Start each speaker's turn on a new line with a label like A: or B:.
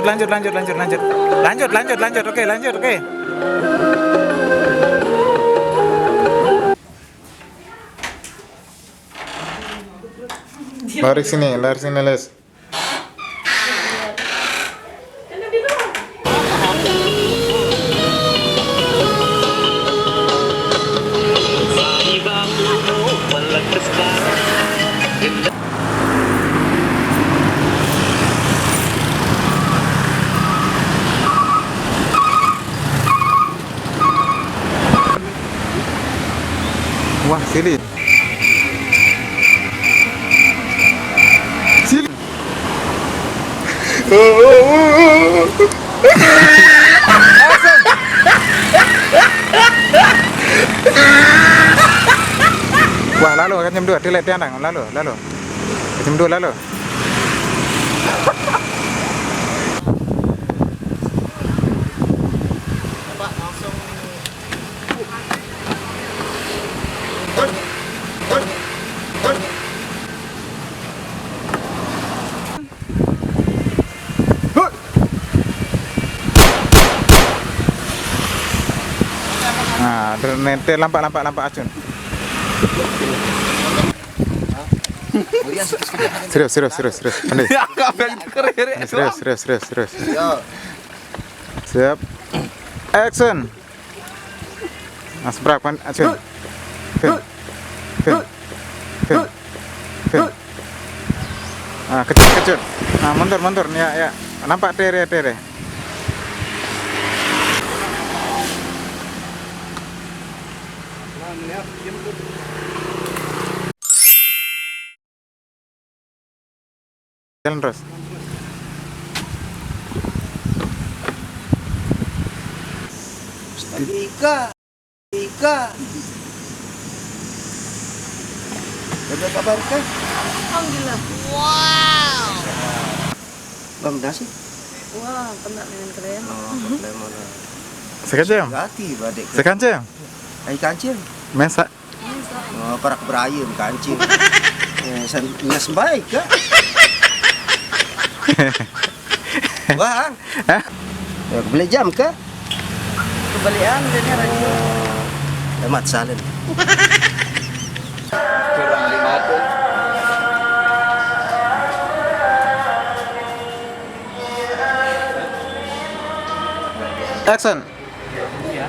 A: lanjut. Oke, lanjut, oke. Lari sini, Les. Wah, sini. Wah, lalu kan jam 2, tilet tiandang, lalu. Jam 2 lalu. Nah, nanti lampak acun. Serius. Pandai. Serius. Siap. Action. Mas berak kan acun. Fin. Ah, kecut. Nah, mundur. Ya. Nampak tere. Jalan terus.
B: Ika. Ada kabar kah?
C: Alhamdulillah. Wow.
B: Bang nasi?
C: Wah, kena dengan keren.
B: Lemon.
A: Sekejam.
B: Gati badek.
A: Sekejam.
B: Ai kancing.
A: Mesa.
B: Oh, para keberayam kancing. Nes baik kah? Bang.
A: Hah?
B: Beli jam kah?
C: Kebalian jadinya radio.
B: Hemat salin.
D: Kurang 5 ton.
A: Action.
D: Iya.